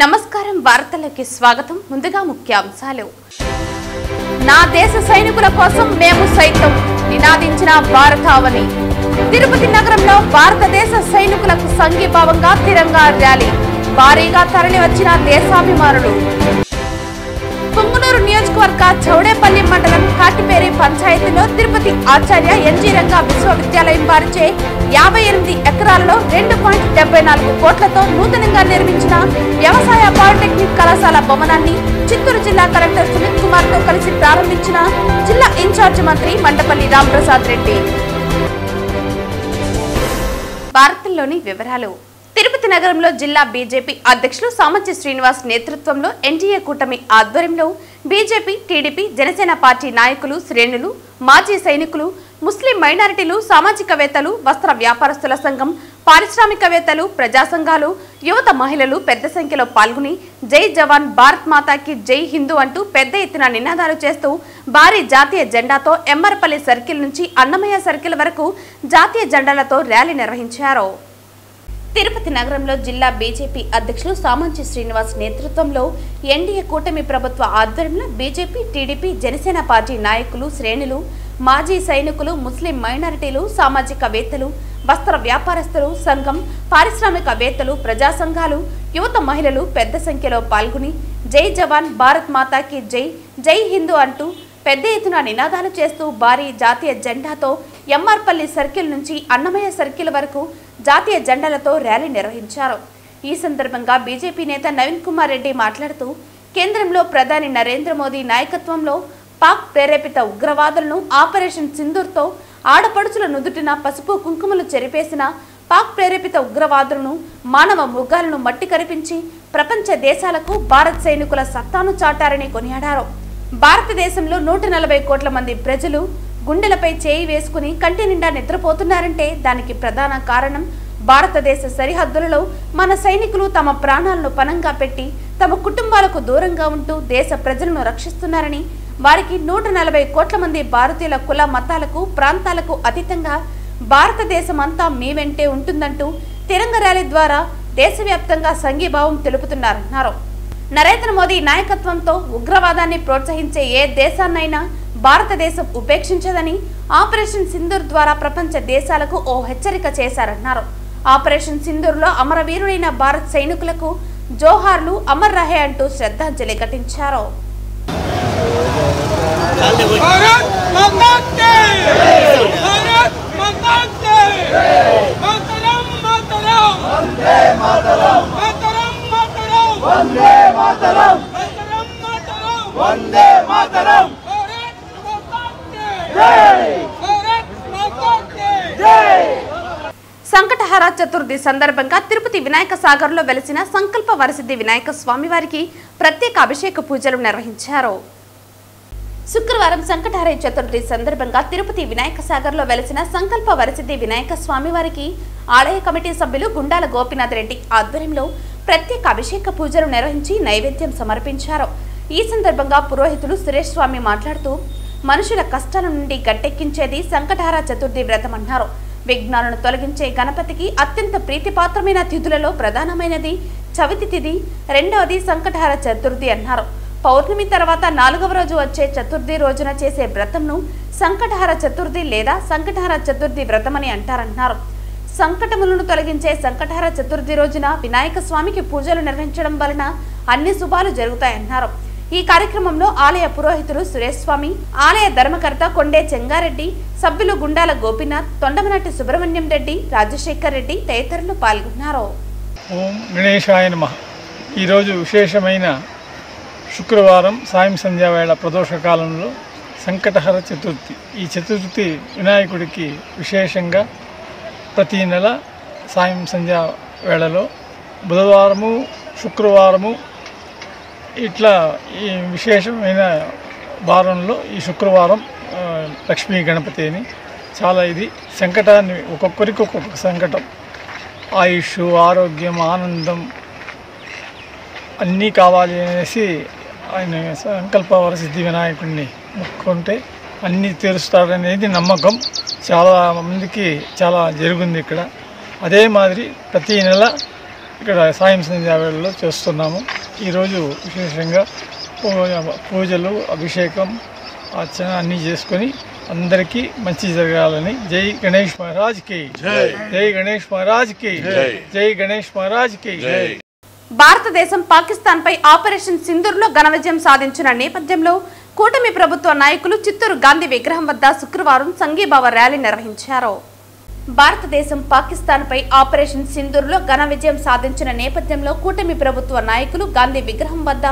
నమస్కారం వార్తలకి స్వాగతం ముందుగా ముఖ్యాంశాలు నా దేశ సైనికుల కోసం మేము సైతం నినాదించిన భారతావని తిరుపతి నగరంలో భారతదేశ సైనికులకు సంఘీభావంగా తిరంగా ర్యాలీ భారీగా తరలివచ్చిన దేశాభిమానులు పొంగునూరు నియోజకవర్గ చౌడేపల్లి మండలం కాటిపేరి పంచాయతీలో తిరుపతి ఆచార్య ఎన్జీ రంగా విశ్వవిద్యాలయం వారిచే 58 ఎకరాలలో 2.74 కోట్లతో నూతనంగా నిర్మించిన వ్యవసాయ పాలిటెక్నిక్ కళాశాల భవనాన్ని చిత్తూరు జిల్లా కలెక్టర్ సుమిత్ కుమార్ తో కలిసి ప్రారంభించిన జిల్లా ఇన్ఛార్జ్ మంత్రి మండపల్లి రాంప్రసాద్ రెడ్డి. వార్తల్లోని వివరాలు. తిరుపతి నగరంలో జిల్లా బీజేపీ అధ్యక్షులు సామంచి శ్రీనివాస్ నేతృత్వంలో ఎన్డీఏ కూటమి ఆధ్వర్యంలో బీజేపీ, టీడీపీ, జనసేన పార్టీ నాయకులు, శ్రేణులు, మాజీ సైనికులు, ముస్లిం మైనారిటీలు, సామాజికవేత్తలు, వస్త్ర వ్యాపారస్తుల సంఘం, పారిశ్రామికవేత్తలు, ప్రజా సంఘాలు, యువత, మహిళలు పెద్ద సంఖ్యలో పాల్గొని జై జవాన్, భారత్ మాతాకి జై హిందూ అంటూ పెద్ద ఎత్తున నినాదాలు చేస్తూ భారీ జాతీయ జెండాతో ఎమ్మరపల్లి సర్కిల్ నుంచి అన్నమయ్య సర్కిల్ వరకు జాతీయ జెండాలతో ర్యాలీ నిర్వహించారు. తిరుపతి నగరంలో జిల్లా బీజేపీ అధ్యక్షులు సామంచి శ్రీనివాస్ నేతృత్వంలో ఎన్డీఏ కూటమి ప్రభుత్వ ఆధ్వర్యంలో బీజేపీ, టీడీపీ, జనసేన పార్టీ నాయకులు, శ్రేణులు, మాజీ సైనికులు, ముస్లిం మైనారిటీలు, సామాజికవేత్తలు, వస్త్ర వ్యాపారస్తులు సంఘం, పారిశ్రామికవేత్తలు, ప్రజా సంఘాలు, యువత, మహిళలు పెద్ద సంఖ్యలో పాల్గొని జై జవాన్, భారత్ మాతాకి జై, జై హిందూ అంటూ పెద్ద ఎత్తున నినాదాలు చేస్తూ భారీ జాతీయ జెండాతో ఎమ్మార్పల్లి సర్కిల్ నుంచి అన్నమయ్య సర్కిల్ వరకు జాతీయ జెండాలతో ర్యాలీ నిర్వహించారు. ఈ సందర్భంగా బీజేపీ నేత నవీన్ కుమార్ రెడ్డి మాట్లాడుతూ కేంద్రంలో ప్రధాని నరేంద్ర మోదీ నాయకత్వంలో పాక్ ప్రేరేపిత ఉగ్రవాదులను ఆపరేషన్ సింధూర్తో ఆడపడుచుల నుదుటిన పసుపు కుంకుమలు చెరిపేసిన పాక్ ప్రేరేపిత ఉగ్రవాదులను, మానవ మృగాలను మట్టి కరిపించి ప్రపంచ దేశాలకు భారత్ సైనికుల సత్తాను చాటారని కొనియాడారు. భారతదేశంలో 140 కోట్ల మంది ప్రజలు గుండెలపై చేయి వేసుకుని కంటి నిండా నిద్రపోతున్నారంటే దానికి ప్రధాన కారణం భారతదేశ సరిహద్దులలో మన సైనికులు తమ ప్రాణాలను పణంగా పెట్టి తమ కుటుంబాలకు దూరంగా ఉంటూ దేశ ప్రజలను రక్షిస్తున్నారని, వారికి 140 కోట్ల మంది భారతీయుల కుల, మతాలకు, ప్రాంతాలకు అతీతంగా భారతదేశం అంతా మీ వెంటే ఉంటుందంటూ తిరంగ ర్యాలీ ద్వారా దేశవ్యాప్తంగా సంఘీభావం తెలుపుతున్నారన్నారు. నరేంద్ర మోదీ నాయకత్వంతో ఉగ్రవాదాన్ని ప్రోత్సహించే ఏ దేశాన్నైనా భారతదేశం ఉపేక్షించదని ఆపరేషన్ సింధూర్ ద్వారా ప్రపంచ దేశాలకు ఓ హెచ్చరిక చేశారన్నారు. ఆపరేషన్ సింధూర్లో అమరవీరుడైన భారత్ సైనికులకు జోహార్లు, అమర్ రహే అంటూ శ్రద్ధాంజలి ఘటించారు. సంకటహర చతుర్థి సందర్భంగా తిరుపతి వినాయక సాగర్ లో వెలిసిన సంకల్ప వరసిద్ధి వినాయక స్వామి వారికి ప్రత్యేక అభిషేక పూజలు నిర్వహించారు. శుక్రవారం సంకటహర చతుర్థి సందర్భంగా తిరుపతి వినాయక సాగర్ లో వెలిసిన సంకల్ప వరసిద్ధి వినాయక స్వామి వారికి ఆలయ కమిటీ సభ్యులు గుండాల గోపీనాథ్ రెడ్డి ఆధ్వర్యంలో ప్రత్యేక అభిషేక పూజలు నిర్వహించి నైవేద్యం సమర్పించారు. ఈ సందర్భంగా పురోహితులు సురేష్ స్వామి మాట్లాడుతూ మనుషుల కష్టాల నుండి గట్టెక్కించేది సంకటహర చతుర్థి వ్రతం అన్నారు. విఘ్నాలను తొలగించే గణపతికి అత్యంత ప్రీతిపాత్రమైన తిథులలో ప్రధానమైనది చవితి తిథి, రెండవది సంకటహర చతుర్థి అన్నారు. పౌర్ణమి తర్వాత 4వ రోజు వచ్చే చతుర్థి రోజున చేసే వ్రతంను సంకటహర చతుర్థి లేదా సంకటహర చతుర్థి వ్రతమని అంటారన్నారు. సంకటములను తొలగించే సంకటహర చతుర్థి రోజున వినాయక స్వామికి పూజలు నిర్వహించడం వలన అన్ని శుభాలు జరుగుతాయన్నారు. ఈ కార్యక్రమంలో ఆలయ పురోహితులు సురేష్ స్వామి, ఆలయ ధర్మకర్త కొండే చెంగారెడ్డి, సభ్యులు గుండాల గోపీనాథ్, తొండమనాటి సుబ్రహ్మణ్యం రెడ్డి, రాజశేఖర్ రెడ్డి తదితరులు పాల్గొన్నారు. ఓం గణేశాయ నమః. ఈరోజు విశేషమైన శుక్రవారం సాయం సంధ్యావేళ ప్రదోష కాలంలో సంకటహర చతుర్థి. ఈ చతుర్థి వినాయకుడికి విశేషంగా ప్రతి నెల సాయం సంధ్యా వేళలో బుధవారము, శుక్రవారము ఇట్లా ఈ విశేషమైన వారంలో ఈ శుక్రవారం లక్ష్మీ గణపతి అని చాలా ఇది సంకటాన్ని ఒక్కొక్కరికి ఒక్కొక్క సంకటం, ఆయుష్, ఆరోగ్యం, ఆనందం అన్నీ కావాలి అనేసి ఆయన సంకల్ప వరసిద్ధి వినాయకుడిని మొక్కుకుంటే అన్నీ తీరుస్తాడనేది నమ్మకం. చాలా మందికి చాలా జరుగుంది ఇక్కడ. అదే మాదిరి ప్రతి నెల ఇక్కడ సాయం సంధ్యావేళలో చేస్తున్నాము. ఈరోజు విశేషంగా పూజలు, అభిషేకం, అర్చన అన్నీ చేసుకొని అందరికీ మంచి జరగాలని. జై గణేష్ మహారాజ్ కి జై, జై గణేష్ మహారాజ్ కి జై, జై గణేష్ మహారాజ్ కి జై. భారతదేశం పాకిస్తాన్ పై ఆపరేషన్ సింధూర్లో ఘన విజయం సాధించిన నేపథ్యంలో కూటమి ప్రభుత్వ నాయకులు చిత్తూరు గాంధీ విగ్రహం వద్ద శుక్రవారం సంఘీభావ ర్యాలీ నిర్వహించారు. భారతదేశం పాకిస్తాన్ పై ఆపరేషన్ సింధూర్లో ఘన విజయం సాధించిన నేపథ్యంలో కూటమి ప్రభుత్వ నాయకులు గాంధీ విగ్రహం వద్ద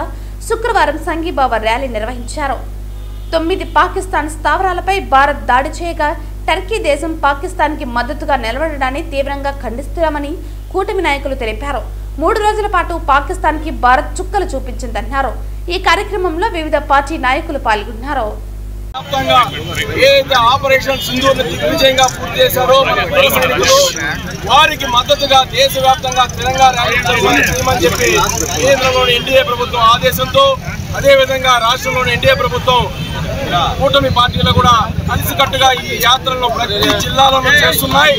శుక్రవారం సంఘీభావ ర్యాలీ నిర్వహించారు. 9 పాకిస్తాన్ స్థావరాలపై భారత్ దాడి చేయగా టర్కీ దేశం పాకిస్తాన్కి మద్దతుగా నిలబడడాన్ని తీవ్రంగా ఖండిస్తున్నామని కూటమి నాయకులు తెలిపారు. 3 రోజుల పాటు పాకిస్తాన్కి భారత్ చుక్కలు చూపించిందన్నారు. ఈ కార్యక్రమంలో వివిధ పార్టీ నాయకులు పాల్గొన్నారు. ఆపరేషన్ సింధూర్ను దిగ్విజయంగా పూర్తి చేశారో వారికి మద్దతుగా దేశవ్యాప్తంగా తెలంగాణ చేయమని చెప్పి కేంద్రంలోని ఎన్డీఏ ప్రభుత్వం ఆదేశంతో, అదేవిధంగా రాష్ట్రంలోని ఎన్డీఏ ప్రభుత్వం కూటమి పార్టీలు కూడా కలిసికట్టుగా ఈ యాత్రలను ప్రతి జిల్లాలోనూ చేస్తున్నాయి.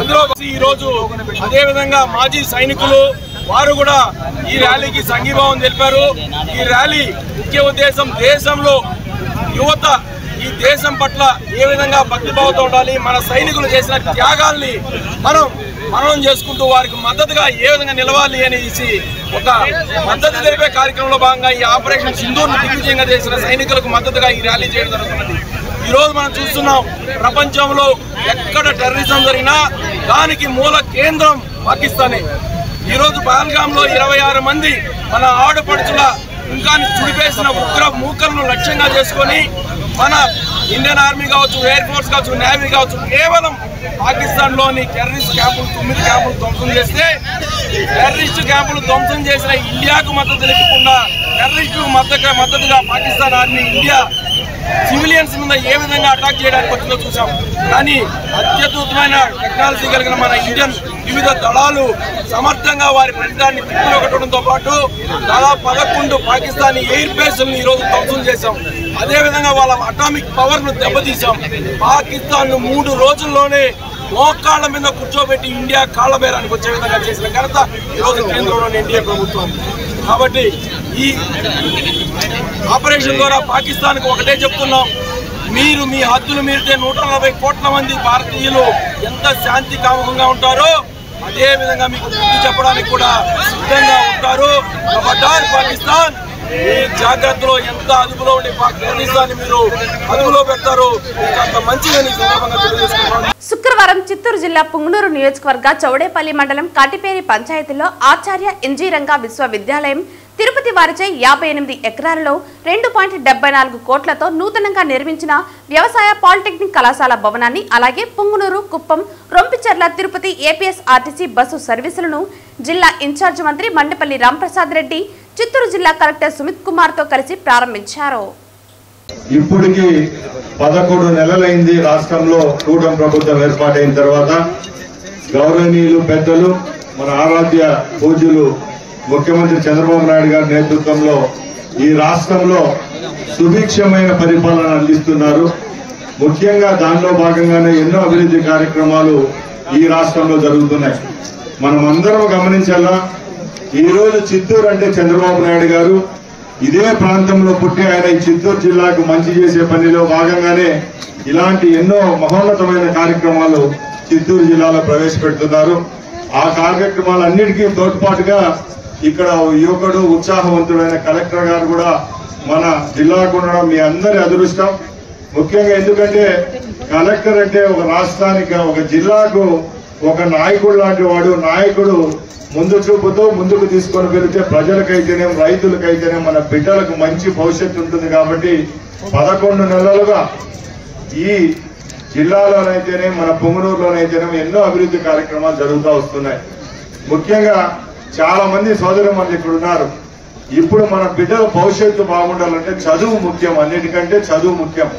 అందులో ఈ రోజు అదేవిధంగా మాజీ సైనికులు వారు కూడా ఈ ర్యాలీకి సంఘీభావం తెలిపారు. ఈ ర్యాలీ ముఖ్య ఉద్దేశం దేశంలో యువత ఈ దేశం పట్ల ఏ విధంగా భక్తిభావంతో ఉండాలి, మన సైనికులు చేసిన త్యాగాల్ని మనం చేసుకుంటూ వారికి మద్దతుగా ఏ విధంగా నిలవాలి అనేసి ఒక మద్దతు తెలిపే కార్యక్రమంలో భాగంగా ఈ ఆపరేషన్ సింధూర్ను దిగ్విజయంగా చేసిన సైనికులకు మద్దతుగా ఈ ర్యాలీ చేయడం జరుగుతున్నది. ఈ రోజు మనం చూస్తున్నాం, ప్రపంచంలో ఎక్కడ టెర్రరిజం జరిగినా దానికి మూల కేంద్రం పాకిస్తానే. ఈ రోజు పహల్గాంలో 26 మంది మన ఆడపడుచుల ఇంకా చుడిపేసిన ఉగ్ర మూకలను లక్ష్యంగా చేసుకొని మన ఇండియన్ ఆర్మీ కావచ్చు, ఎయిర్ ఫోర్స్ కావచ్చు, నేవీ కావచ్చు, కేవలం పాకిస్తాన్లోని టెర్రరిస్ట్ క్యాంపులు 9 క్యాంపులు ధ్వంసం చేస్తే, టెర్రరిస్ట్ క్యాంపులు ధ్వంసం చేసిన ఇండియాకు మద్దతు తెలియకుండా టెర్రరిస్టులకు మద్దతుగా పాకిస్తాన్ ఆర్మీ ఇండియా సివిలియన్స్ మీద ఏ విధంగా అటాక్ చేయడానికి వచ్చిందో చూసాం. కానీ అత్యద్భుతమైన టెక్నాలజీ కలిగిన మన ఇండియన్ వివిధ దళాలు సమర్థంగా వారి ప్రతిదాన్ని తిప్పికొట్టడంతో పాటు దాదాపు 11 పాకిస్తానీ ఎయిర్ బేస్లను ఈరోజు ధ్వంసం చేశాం. అదేవిధంగా వాళ్ళ అటామిక్ పవర్ను దెబ్బతీశాం. పాకిస్తాన్ను 3 రోజుల్లోనే మోకాళ్ళ మీద కూర్చోబెట్టి ఇండియా కాళ్ల బేరానికి వచ్చే విధంగా చేసిన ఘనత ఈరోజు కేంద్రంలోని ఎన్డీఏ ప్రభుత్వం. కాబట్టి ఈ ఆపరేషన్ ద్వారా పాకిస్తాన్కు ఒకటే చెప్తున్నాం, మీరు మీ హద్దులు మీరితే 140 కోట్ల మంది భారతీయులు ఎంత శాంతి కాముకంగా ఉంటారో అదే విధంగా మీకు బుద్ధి చెప్పడానికి కూడా సిద్ధంగా ఉంటారు. ఖబర్దార్ పాకిస్తాన్, ఈ జాగ్రత్తలో ఎంత అదుపులో ఉండి పాకిస్తాన్ని మీరు అదుపులో పెడతారో అంత మంచిదని సందర్భంగా తెలియజేసుకున్నాను. శుక్రవారం చిత్తూరు జిల్లా పుంగనూరు నియోజకవర్గ చౌడేపల్లి మండలం కాటిపేరి పంచాయతీలో ఆచార్య ఇంజీరంగా విశ్వవిద్యాలయం తిరుపతి వారిచే 58 ఎకరాలలో 2.74 కోట్లతో నూతనంగా నిర్మించిన వ్యవసాయ పాలిటెక్నిక్ కళాశాల భవనాన్ని, అలాగే పుంగనూరు, కుప్పం, రొంపిచెర్ల, తిరుపతి ఏపీఎస్ఆర్టీసీ బస్సు సర్వీసులను జిల్లా ఇన్ఛార్జ్ మంత్రి మండపల్లి రాంప్రసాద్ రెడ్డి చిత్తూరు జిల్లా కలెక్టర్ సుమిత్ కుమార్ తో కలిసి ప్రారంభించారు. ఇప్పటికి 11 నెలలైంది రాష్ట్రంలో కూటమి ప్రభుత్వం ఏర్పాటైన తర్వాత. గౌరవనీయులు పెద్దలు మన ఆరాధ్య పూజ్యులు ముఖ్యమంత్రి చంద్రబాబు నాయుడు గారి నేతృత్వంలో ఈ రాష్ట్రంలో సుభిక్షమైన పరిపాలన అందిస్తున్నారు. ముఖ్యంగా దానిలో భాగంగానే ఎన్నో అభివృద్ధి కార్యక్రమాలు ఈ రాష్ట్రంలో జరుగుతున్నాయి. మనం అందరం గమనించాలా, ఈ రోజు చిత్తూరు అంటే చంద్రబాబు నాయుడు గారు ఇదే ప్రాంతంలో పుట్టి ఆయన ఈ చిత్తూరు జిల్లాకు మంచి చేసే పనిలో భాగంగానే ఇలాంటి ఎన్నో మహోన్నతమైన కార్యక్రమాలు చిత్తూరు జిల్లాలో ప్రవేశపెడుతున్నారు. ఆ కార్యక్రమాలన్నిటికీ తోడ్పాటుగా ఇక్కడ యువకుడు ఉత్సాహవంతుడైన కలెక్టర్ గారు కూడా మన జిల్లాకు ఉండడం మీ అందరి అదృష్టం. ముఖ్యంగా ఎందుకంటే కలెక్టర్ అంటే ఒక రాష్ట్రానికి, ఒక జిల్లాకు ఒక నాయకుడు లాంటి వాడు. నాయకుడు ముందు చూపుతో ముందుకు తీసుకొని వెళితే ప్రజలకైతేనే, రైతులకైతేనే, మన బిడ్డలకు మంచి భవిష్యత్తు ఉంటుంది. కాబట్టి 11 నెలలుగా ఈ జిల్లాలోనైతేనే, మన పుంగనూరులోనైతేనే ఎన్నో అభివృద్ధి కార్యక్రమాలు జరుగుతూ వస్తున్నాయి. ముఖ్యంగా చాలా మంది సోదరులు ఇక్కడ ఉన్నారు. ఇప్పుడు మన బిడ్డల భవిష్యత్తు బాగుండాలంటే చదువు ముఖ్యం, అన్నిటికంటే చదువు ముఖ్యం.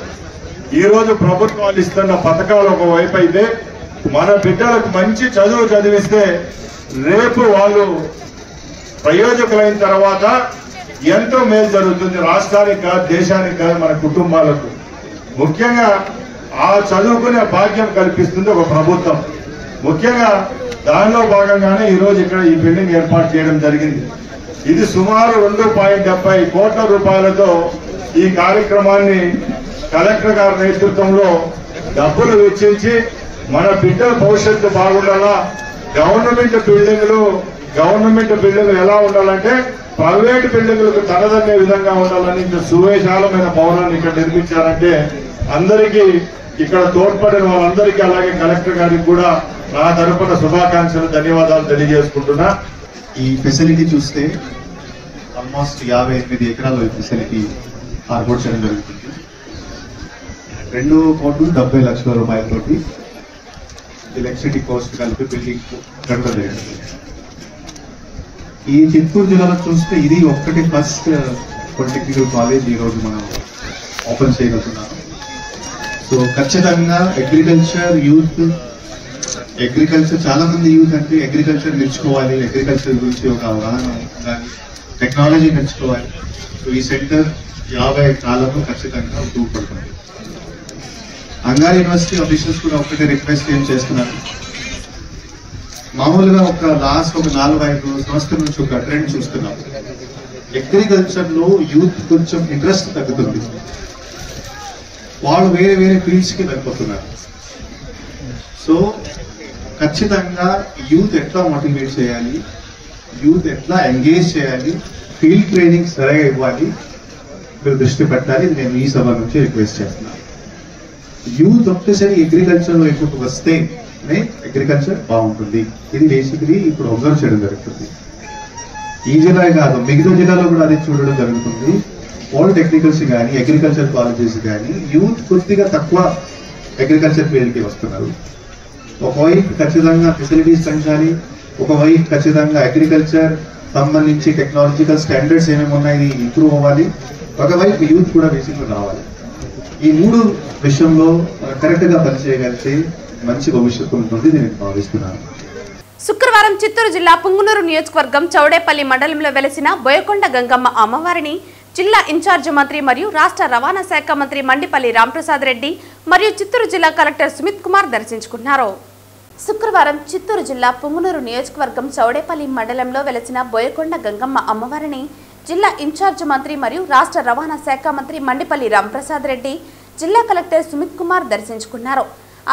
ఈ రోజు ప్రభుత్వాలు ఇస్తున్న పథకాలు ఒకవైపు అయితే, మన బిడ్డలకు మంచి చదువు చదివిస్తే రేపు వాళ్ళు ప్రయోజకులైన తర్వాత ఎంతో మేలు జరుగుతుంది రాష్ట్రానికి కాదు, దేశానికి కాదు, మన కుటుంబాలకు. ముఖ్యంగా ఆ చదువుకునే భాగ్యం కల్పిస్తుంది ఒక ప్రభుత్వం. ముఖ్యంగా దానిలో భాగంగానే ఈరోజు ఇక్కడ ఈ బిల్డింగ్ ఏర్పాటు చేయడం జరిగింది. ఇది సుమారు 2.70 కోట్ల రూపాయలతో ఈ కార్యక్రమాన్ని కలెక్టర్ గారి నేతృత్వంలో డబ్బులు వెచ్చించి మన బిడ్డల భవిష్యత్తు బాగుండాలా, గవర్నమెంట్ బిల్డింగ్లు ఎలా ఉండాలంటే ప్రైవేట్ బిల్డింగ్లకు తనదన్నే విధంగా ఉండాలని ఇంత సువిశాలమైన భవనాన్ని ఇక్కడ నిర్మించారంటే అందరికీ ఇక్కడ తోడ్పడిన వాళ్ళందరికీ అలాగే కలెక్టర్ గారికి కూడా నా తరపున శుభాకాంక్షలు ధన్యవాదాలు తెలియజేసుకుంటున్నా. ఈ ఫెసిలిటీ చూస్తే ఆల్మోస్ట్ 58 ఎకరాల ఫెసిలిటీ ఏర్పాటు చేయడం జరుగుతుంది. 2,70,00,000 రూపాయలతోటి ఎలక్ట్రిసిటీ కాస్ట్ కలిపి బిల్డింగ్ కట్టడం జరిగింది. ఈ చిత్తూరు జిల్లాలో చూస్తే ఇది ఒక్కటి ఫస్ట్ పొలిటెక్నికల్ కాలేజ్ ఈ రోజు మనం ఓపెన్ చేయగలుగుతున్నాం. సో ఖచ్చితంగా అగ్రికల్చర్ చాలా మంది యూత్ అంటే అగ్రికల్చర్ నేర్చుకోవాలి, అగ్రికల్చర్ గురించి ఒక అవగాహన ఉండాలి, టెక్నాలజీ నేర్చుకోవాలి. సో ఈ సెంటర్ 50 ఎకరాలకు ఖచ్చితంగా ఉపయోగపడుతుంది. అంగారి యూనివర్సిటీ ఆఫీసర్స్ కూడా ఒకటే రిక్వెస్ట్ ఏం చేస్తున్నారు, మామూలుగా ఒక లాస్ట్ 4-5 సంవత్సరాల నుంచి ఒక ట్రెండ్ చూస్తున్నాం. అగ్రికల్చర్ లో యూత్ కొంచెం ఇంట్రెస్ట్ తగ్గుతుంది, వాళ్ళు వేరే ఫీల్డ్స్ కి వెళ్ళిపోతున్నారు. సో ఖచ్చితంగా యూత్ ఎట్లా మోటివేట్ చేయాలి, యూత్ ఎట్లా ఎంగేజ్ చేయాలి, ఫీల్డ్ ట్రైనింగ్ సరిగా ఇవ్వాలి, మీరు దృష్టి పెట్టాలి. నేను ఈ సభ నుంచి రిక్వెస్ట్ చేస్తున్నాను. యూత్ ఒక్కసారి అగ్రికల్చర్ వైపుకు వస్తే అగ్రికల్చర్ బాగుంటుంది. ఇది బేసికలీ ఇప్పుడు అబ్జర్వ్ చేయడం జరుగుతుంది. ఈ జిల్లా కాదు, మిగతా జిల్లాలో కూడా అది చూడడం జరుగుతుంది. పాలిటెక్నికల్స్ కానీ అగ్రికల్చర్ కాలేజెస్ కానీ యూత్ కొద్దిగా తక్కువ అగ్రికల్చర్ ఫీల్డ్కి వస్తున్నారు. ఒకవైపు ఖచ్చితంగా ఫెసిలిటీస్ పెంచాలి, ఒకవైపు ఖచ్చితంగా అగ్రికల్చర్ సంబంధించి టెక్నాలజికల్ స్టాండర్డ్స్ ఏమేమి ఉన్నాయి ఇంప్రూవ్ అవ్వాలి, ఒకవైపు యూత్ కూడా బేసిక్గా రావాలి. ఈ 3 విషయంలో కరెక్ట్ గా పనిచేయగలిగితే మంచి భవిష్యత్తు ఉంటుంది నేను భావిస్తున్నాను. శుక్రవారం చిత్తూరు జిల్లా పుంగునూరు నియోజకవర్గం చౌడేపల్లి మండలంలో వెలసిన బోయకొండ గంగమ్మ అమ్మవారిని జిల్లా ఇన్ఛార్జి మంత్రి మరియు రాష్ట్ర రవాణా శాఖ మంత్రి మండిపల్లి రాంప్రసాద్ రెడ్డి మరియు చిత్తూరు జిల్లా కలెక్టర్ సుమిత్ కుమార్ దర్శించుకున్నారు. శుక్రవారం చిత్తూరు జిల్లా పుంగునూరు నియోజకవర్గం చౌడేపల్లి మండలంలో వెలసిన బోయకొండ గంగమ్మ అమ్మవారిని జిల్లా ఇన్ఛార్జి మంత్రి మరియు రాష్ట్ర రవాణా శాఖ మంత్రి మండిపల్లి రాంప్రసాద్ రెడ్డి, జిల్లా కలెక్టర్ సుమిత్ కుమార్ దర్శించుకున్నారు.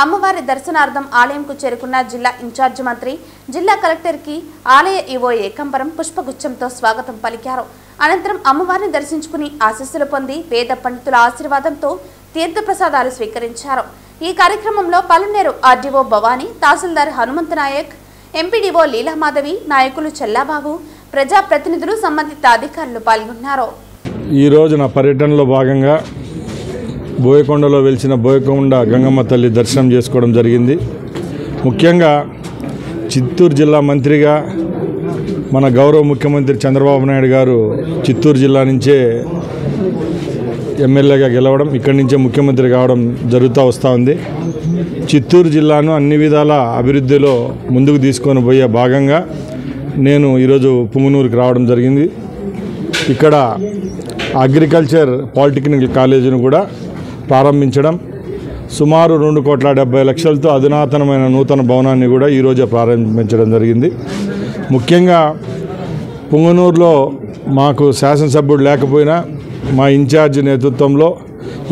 అమ్మవారి దర్శనార్థం ఆలయంకు చేరుకున్న జిల్లా ఇన్ఛార్జి మంత్రి జిల్లా కలెక్టర్కి ఆలయ ఈవో ఏకంబరం పుష్పగుచ్చంతో స్వాగతం పలికారు. అనంతరం అమ్మవారిని దర్శించుకుని ఆశీస్సులు పొంది వేద పండితుల ఆశీర్వాదంతో తీర్థప్రసాదాలు స్వీకరించారు. ఈ కార్యక్రమంలో పలునేరు ఆర్డీఓ భవానీ, తహసీల్దార్ హనుమంత్ నాయక్, ఎంపీడీఓ లీలామాధవి, నాయకులు చెల్లాబాబు, ప్రజాప్రతినిధులు, సంబంధిత అధికారులు పాల్గొన్నారు. ఈ రోజు నా పర్యటనలో భాగంగా బోయకొండలో వెలిసిన బోయకొండ గంగమ్మ తల్లి దర్శనం చేసుకోవడం జరిగింది. ముఖ్యంగా చిత్తూరు జిల్లా మంత్రిగా మన గౌరవ ముఖ్యమంత్రి చంద్రబాబు నాయుడు గారు చిత్తూరు జిల్లా నుంచే ఎమ్మెల్యేగా గెలవడం, ఇక్కడి నుంచే ముఖ్యమంత్రి కావడం జరుగుతూ వస్తూ ఉంది. చిత్తూరు జిల్లాను అన్ని విధాల అభివృద్ధిలో ముందుకు తీసుకొని పోయే భాగంగా నేను ఈరోజు పుంగునూరుకి రావడం జరిగింది. ఇక్కడ అగ్రికల్చర్ పాలిటెక్నికల్ కాలేజీని కూడా ప్రారంభించడం, సుమారు 2,70,00,000తో అధునాతనమైన నూతన భవనాన్ని కూడా ఈరోజే ప్రారంభించడం జరిగింది. ముఖ్యంగా పుంగనూరులో మాకు శాసనసభ్యుడు లేకపోయినా మా ఇన్ఛార్జి నేతృత్వంలో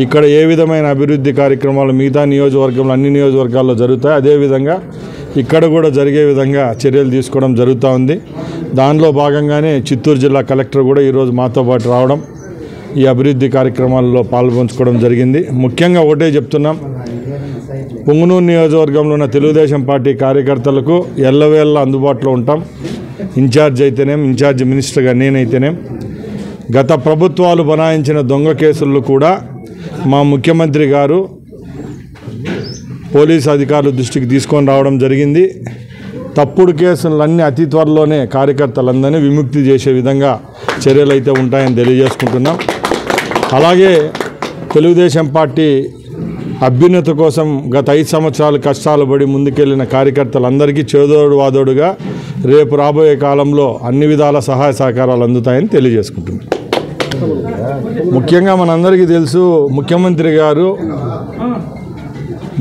ఇక్కడ ఏ విధమైన అభివృద్ధి కార్యక్రమాలు మిగతా నియోజకవర్గంలో అన్ని నియోజకవర్గాల్లో జరుగుతాయి, అదేవిధంగా ఇక్కడ కూడా జరిగే విధంగా చర్యలు తీసుకోవడం జరుగుతూ ఉంది. దానిలో భాగంగానే చిత్తూరు జిల్లా కలెక్టర్ కూడా ఈరోజు మాతో పాటు రావడం, ఈ అభివృద్ధి కార్యక్రమాల్లో పాల్పంచుకోవడం జరిగింది. ముఖ్యంగా ఒకటే చెప్తున్నాం, పుంగనూరు నియోజకవర్గంలో ఉన్న తెలుగుదేశం పార్టీ కార్యకర్తలకు ఎల్లవేళ్ళ అందుబాటులో ఉంటాం. ఇన్ఛార్జ్ అయితేనేం, ఇన్ఛార్జ్ మినిస్టర్గా నేనైతేనేం, గత ప్రభుత్వాలు బనాయించిన దొంగ కేసుల్లో కూడా మా ముఖ్యమంత్రి గారు పోలీసు అధికారుల దృష్టికి తీసుకొని రావడం జరిగింది. తప్పుడు కేసులన్నీ అతి త్వరలోనే కార్యకర్తలందరినీ విముక్తి చేసే విధంగా చర్యలు అయితే ఉంటాయని తెలియజేసుకుంటున్నాం. అలాగే తెలుగుదేశం పార్టీ అభ్యున్నతి కోసం గత 5 సంవత్సరాలు కష్టాలు పడి ముందుకెళ్లిన కార్యకర్తలందరికీ చేదోడు వాదోడుగా రేపు రాబోయే కాలంలో అన్ని విధాల సహాయ సహకారాలు అందుతాయని తెలియజేసుకుంటున్నాం. ముఖ్యంగా మనందరికీ తెలుసు, ముఖ్యమంత్రి గారు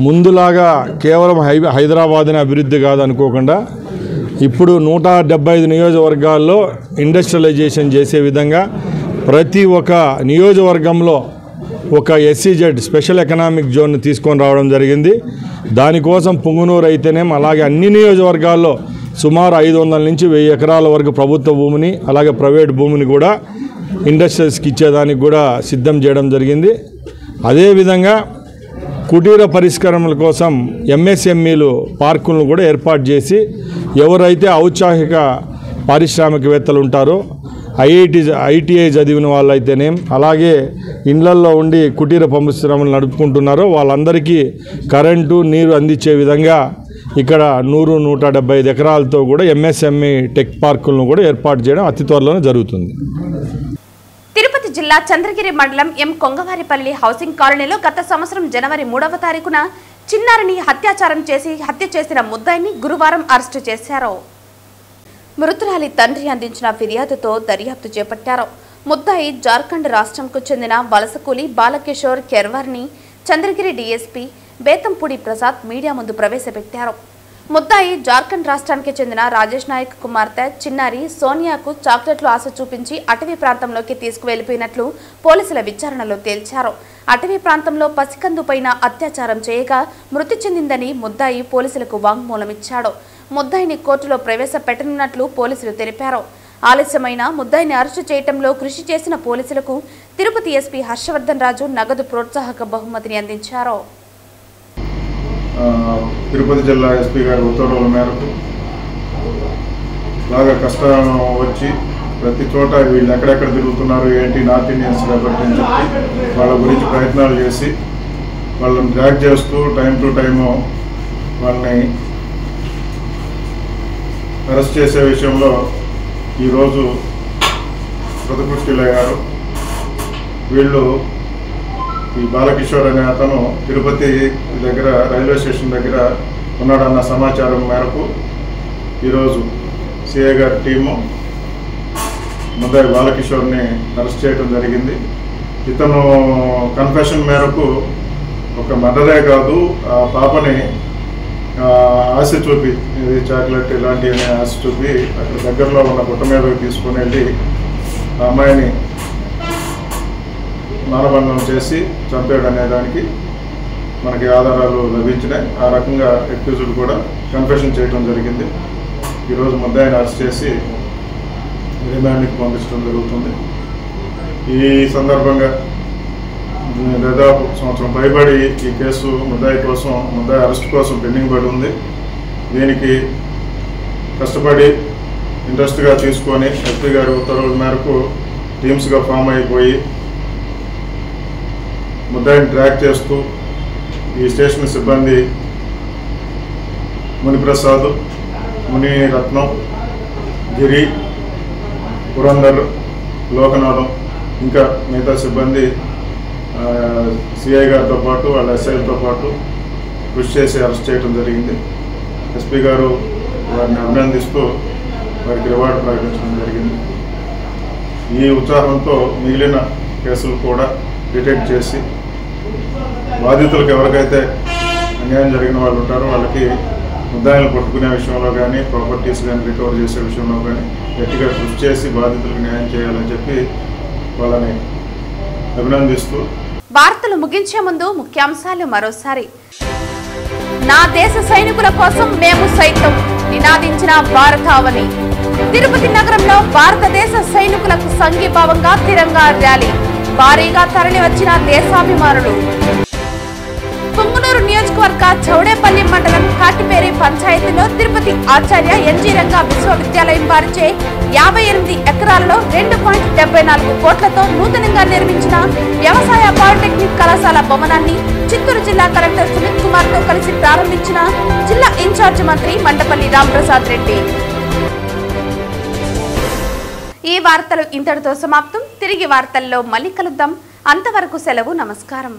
ముందులాగా కేవలం హైదరాబాద్ని అభివృద్ధి కాదనుకోకుండా ఇప్పుడు 175 నియోజకవర్గాల్లో ఇండస్ట్రియలైజేషన్ చేసే విధంగా ప్రతి ఒక్క నియోజకవర్గంలో ఒక ఎస్సీజెడ్ స్పెషల్ ఎకనామిక్ జోన్ తీసుకొని రావడం జరిగింది. దానికోసం పుంగునూరు అయితేనేం అలాగే అన్ని నియోజకవర్గాల్లో సుమారు 500 నుంచి 1000 ఎకరాల వరకు ప్రభుత్వ భూమిని అలాగే ప్రైవేట్ భూమిని కూడా ఇండస్ట్రీస్కి ఇచ్చేదానికి కూడా సిద్ధం చేయడం జరిగింది. అదేవిధంగా కుటీర పరిష్కరణల కోసం ఎంఎస్ఎంఈలు పార్కులను కూడా ఏర్పాటు చేసి ఎవరైతే ఔత్సాహిక పారిశ్రామికవేత్తలు ఉంటారో ఐటీఐ చదివిన వాళ్ళైతేనేం అలాగే ఇండ్లల్లో ఉండి కుటీర పరిశ్రమలు నడుపుకుంటున్నారో వాళ్ళందరికీ కరెంటు నీరు అందించే విధంగా ఇక్కడ 100-175 ఎకరాలతో కూడా ఎంఎస్ఎంఈ టెక్ పార్కులను కూడా ఏర్పాటు చేయడం అతి త్వరలోనే జరుగుతుంది. తిరుపతి జిల్లా చంద్రగిరి మండలం ఎం కొంగవారిపల్లి హౌసింగ్ కాలనీలో గత సంవత్సరం జనవరి 3వ తారీఖున చిన్నారిని అత్యాచారం చేసి హత్య చేసిన ముద్దాయిని గురువారం అరెస్టు చేశారు. మృతురాలి తండ్రి అందించిన ఫిర్యాదుతో దర్యాప్తు చేపట్టారు. ముద్దాయి జార్ఖండ్ రాష్ట్రంకు చెందిన వలస కూలి బాలకిషోర్ కెర్వర్ని చంద్రగిరి డీఎస్పీ బేతంపూడి ప్రసాద్ మీడియా ముందు ప్రవేశపెట్టారు. ముద్దాయి జార్ఖండ్ రాష్ట్రానికి చెందిన రాజేష్ నాయక్ కుమార్తె చిన్నారి సోనియాకు చాక్లెట్లు ఆశ చూపించి అటవీ ప్రాంతంలోకి తీసుకువెళ్లిపోయినట్లు పోలీసుల విచారణలో తేల్చారు. అటవీ ప్రాంతంలో పసికందు పైన అత్యాచారం చేయగా మృతి చెందిందని ముద్దాయి పోలీసులకు వాంగ్మూలం ఇచ్చాడు. ముద్దాయిని కోర్టులో ప్రవేశపెట్టనున్నట్లు పోలీసులు తెలిపారు. ఆలస్యమైన ముద్దాయిని అరెస్టు చేయడంలో కృషి చేసిన పోలీసులకు తిరుపతి ఎస్పీ హర్షవర్ధన్ రాజు నగదు ప్రోత్సాహక బహుమతిని అందించారు. తిరుపతి జిల్లా ఎస్పీ గారి ఉత్తర్వుల మేరకు బాగా కష్టం వచ్చి ప్రతి చోట వీళ్ళు ఎక్కడెక్కడ తిరుగుతున్నారు ఏంటి నార్త్ ఇండియన్స్ కాబట్టి అని చెప్పి వాళ్ళ గురించి ప్రయత్నాలు చేసి వాళ్ళని ట్రాక్ చేస్తూ టైం టు టైము వాళ్ళని అరెస్ట్ చేసే విషయంలో ఈరోజు కృతకృత్యులయ్యారు. వీళ్ళు ఈ బాలకిషోర్ అనే అతను తిరుపతి దగ్గర రైల్వే స్టేషన్ దగ్గర ఉన్నాడన్న సమాచారం మేరకు ఈరోజు సిఐ గారి టీము ముద్దాయి బాలకిషోర్ని అరెస్ట్ చేయడం జరిగింది. ఇతను కన్ఫెషన్ మేరకు ఒక మర్డరే కాదు, ఆ పాపని ఆశ చూపి ఇది చాక్లెట్ ఇలాంటివి ఆశ చూపి అక్కడ దగ్గరలో ఉన్న గుట్ట మీదకి తీసుకుని వెళ్ళి ఆ అమ్మాయిని మానభంగం చేసి చంపాడు అనే దానికి మనకి ఆధారాలు లభించినాయి. ఆ రకంగా అక్యూజ్డ్ కూడా కన్ఫెషన్ చేయడం జరిగింది. ఈరోజు ముద్దాయిని అరెస్ట్ చేసి రిమాండ్కి పంపించడం జరుగుతుంది. ఈ సందర్భంగా దాదాపు సంవత్సరం పైబడి ఈ కేసు ముద్దాయి అరెస్ట్ కోసం పెండింగ్ పడి ఉంది. దీనికి కష్టపడి ఇంట్రెస్ట్గా తీసుకొని ఎస్పీ గారి ఉత్తర్వుల మేరకు టీమ్స్గా ఫామ్ అయిపోయి ముద్దాయిని ట్రాక్ చేస్తూ ఈ స్టేషన్ సిబ్బంది మునిప్రసాద్, మునిరత్నం, గిరి, పురందర్, లోకనాథం ఇంకా మిగతా సిబ్బంది సిఐ గారితో పాటు వాళ్ళ ఎస్ఐలతో పాటు కృషి చేసి అరెస్ట్ చేయడం జరిగింది. ఎస్పీ గారు వారిని అభినందిస్తూ వారికి రివార్డు ప్రకటించడం జరిగింది. ఈ ఉత్సాహంతో మిగిలిన కేసులు కూడా డిటెక్ట్ చేసి బాధితులకు ఎవరికైతే అన్యాయం జరిగిన వాళ్ళు ఉంటారో వాళ్ళకి ముద్దాయిలు పట్టుకునే విషయంలో కానీ ప్రాపర్టీస్ కానీ రికవర్ చేసే విషయంలో కానీ గట్టిగా కృషి చేసి బాధితులకు న్యాయం చేయాలని చెప్పి వాళ్ళని అభినందిస్తూ వార్తలు ముగించే ముందు ముఖ్యాంశాలు మరోసారి. నా దేశ సైనికుల కోసం మేము సైతం నినాదించిన భారతావని. తిరుపతి నగరంలో భారతదేశ సైనికులకు సంఘీభావంగా తిరంగా ర్యాలీ. భారీగా తరలి వచ్చిన దేశాభిమానులు. పుంగునూరు నియోజకవర్గ చౌడేపల్లి మండలం కాటిపేరి పంచాయతీలో తిరుపతి ఆచార్య ఎన్జీ రంగా విశ్వవిద్యాలయం వారిచే 58 ఎకరాలలో 2.74 కోట్లతో నూతనంగా నిర్మించిన వ్యవసాయ పాలిటెక్నిక్ కళాశాల భవనాన్ని చిత్తూరు జిల్లా కలెక్టర్ సుమిత్ కుమార్ తో కలిసి ప్రారంభించిన జిల్లా ఇన్ఛార్జ్ మంత్రి మండపల్లి రాంప్రసాద్ రెడ్డి. ఈ వార్తలు ఇంతటితో సమాప్తం. తిరిగి వార్తల్లో మళ్ళీ కలుద్దాం. అంతవరకు సెలవు. నమస్కారం.